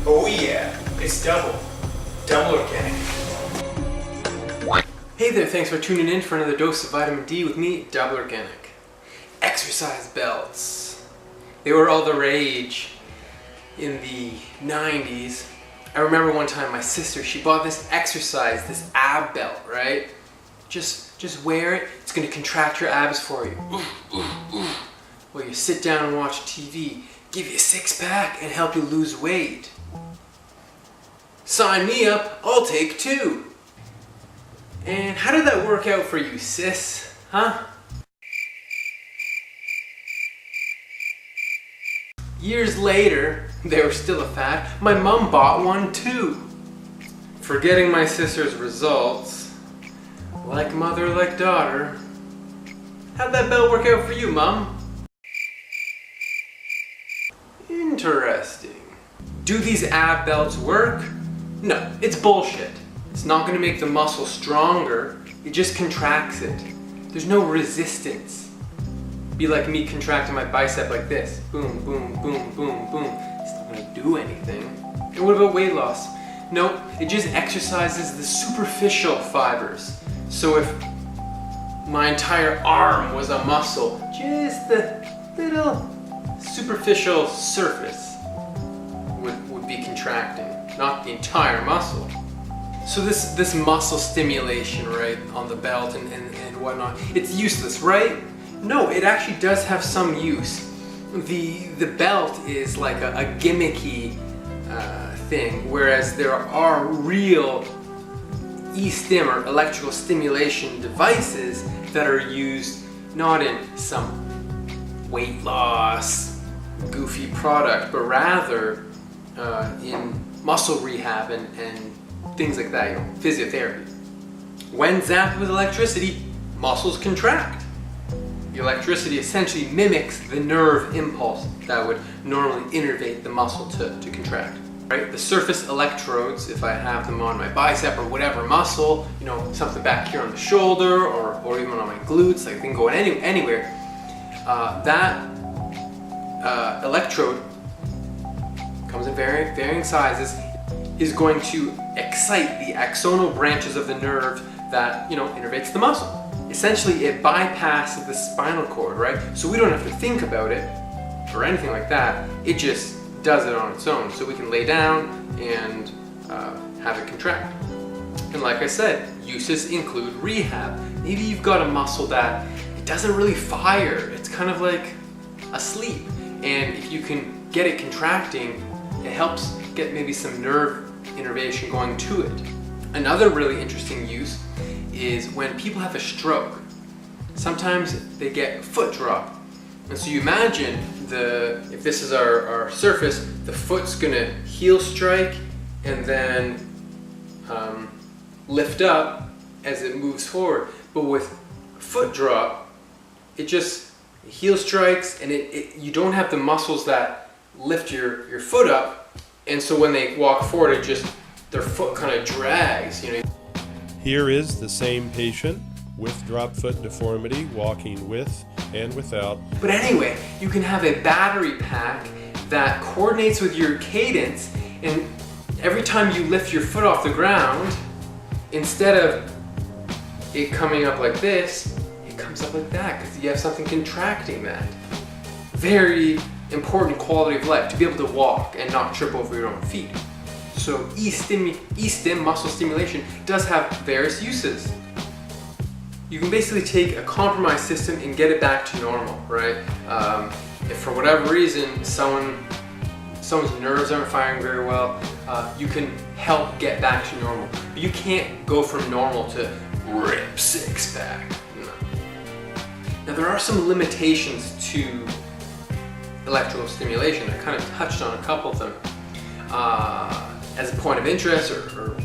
Oh yeah, it's double organic. Hey there, thanks for tuning in for another dose of vitamin D with me, Double Organic. Exercise belts. They were all the rage in the 90s. I remember one time my sister, she bought this ab belt, right? Just wear it, it's gonna contract your abs for you. While you sit down and watch TV, give you a six-pack and help you lose weight. Sign me up, I'll take two. And how did that work out for you, sis? Huh? Years later, they were still a fad, my mom bought one too. Forgetting my sister's results, like mother, like daughter. How'd that belt work out for you, Mom? Interesting. Do these ab belts work? No, it's bullshit. It's not going to make the muscle stronger, it just contracts it. There's no resistance. Be like me contracting my bicep like this. Boom, boom, boom, boom, boom. It's not going to do anything. And what about weight loss? No, it just exercises the superficial fibers. So if my entire arm was a muscle, just the little superficial surface would be contracting, not the entire muscle. So this muscle stimulation, right, on the belt and whatnot, it's useless, right? No, it actually does have some use. The belt is like a gimmicky thing, whereas there are real e-stim or electrical stimulation devices that are used not in some weight loss goofy product, but rather in muscle rehab and things like that, physiotherapy. When zapped with electricity, muscles contract. The electricity essentially mimics the nerve impulse that would normally innervate the muscle to contract. Right? The surface electrodes, if I have them on my bicep or whatever muscle, something back here on the shoulder or even on my glutes, like I can go anywhere, that electrode comes in varying sizes, is going to excite the axonal branches of the nerve that innervates the muscle. Essentially, it bypasses the spinal cord, right? So we don't have to think about it or anything like that. It just does it on its own. So we can lay down and have it contract. And like I said, uses include rehab. Maybe you've got a muscle that it doesn't really fire. It's kind of like asleep. And if you can get it contracting, it helps get maybe some nerve innervation going to it. Another really interesting use is when people have a stroke. Sometimes they get foot drop. And so you imagine if this is our surface, the foot's gonna heel strike and then lift up as it moves forward. But with foot drop, it just heel strikes and you don't have the muscles that lift your foot up. And so when they walk forward, their foot kind of drags, Here is the same patient with drop foot deformity, walking with and without. But anyway, you can have a battery pack that coordinates with your cadence, and every time you lift your foot off the ground, instead of it coming up like this, it comes up like that because you have something contracting that. Very important quality of life, to be able to walk and not trip over your own feet. So e-stim, muscle stimulation, does have various uses. You can basically take a compromised system and get it back to normal, right? If for whatever reason someone's nerves aren't firing very well, you can help get back to normal. But you can't go from normal to rip six-pack. No. Now there are some limitations to electrical stimulation. I kind of touched on a couple of them. As a point of interest or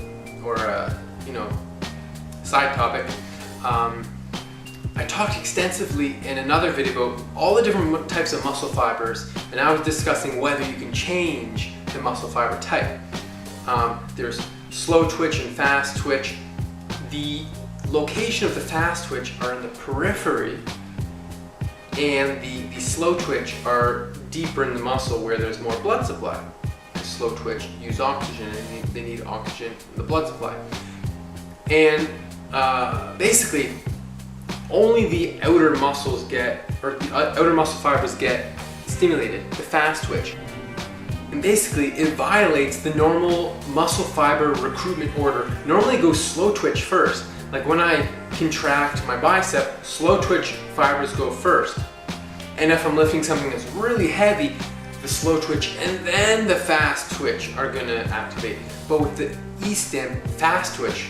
side topic, I talked extensively in another video about all the different types of muscle fibers, and I was discussing whether you can change the muscle fiber type. There's slow twitch and fast twitch. The location of the fast twitch are in the periphery, and the slow twitch are deeper in the muscle where there's more blood supply. slow twitch use oxygen, and they need oxygen in the blood supply. And basically, only the outer muscles outer muscle fibers get stimulated, the fast twitch. And basically, it violates the normal muscle fiber recruitment order. Normally it goes slow twitch first. Like when I contract my bicep, slow twitch fibers go first. And if I'm lifting something that's really heavy, the slow twitch and then the fast twitch are gonna activate. But with the E-stim, fast twitch,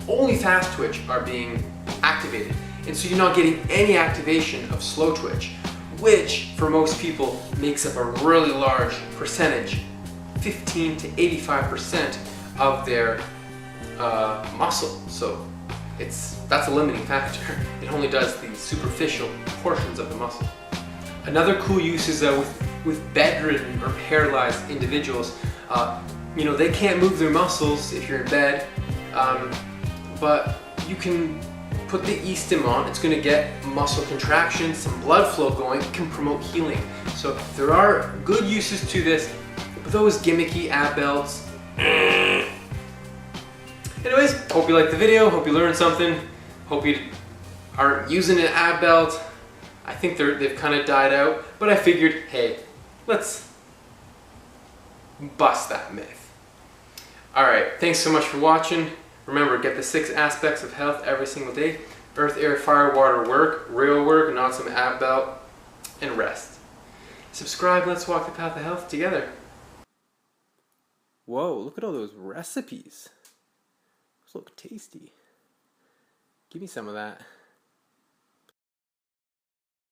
only fast twitch are being activated. And so you're not getting any activation of slow twitch, which for most people makes up a really large percentage, 15 to 85% of their muscle. So that's a limiting factor. It only does the superficial portions of the muscle. Another cool use is with bedridden or paralyzed individuals. They can't move their muscles if you're in bed, but you can put the E-stim on. It's going to get muscle contraction, some blood flow going. It can promote healing. So there are good uses to this, but those gimmicky ab belts. Anyways, hope you liked the video. Hope you learned something. Hope you aren't using an ab belt. I think they've kind of died out, but I figured, hey, let's bust that myth. Alright, thanks so much for watching. Remember, get the 6 aspects of health every single day. Earth, air, fire, water, work, real work, not some ab belt, and rest. Subscribe, let's walk the path of health together. Whoa, look at all those recipes. Those look tasty. Give me some of that.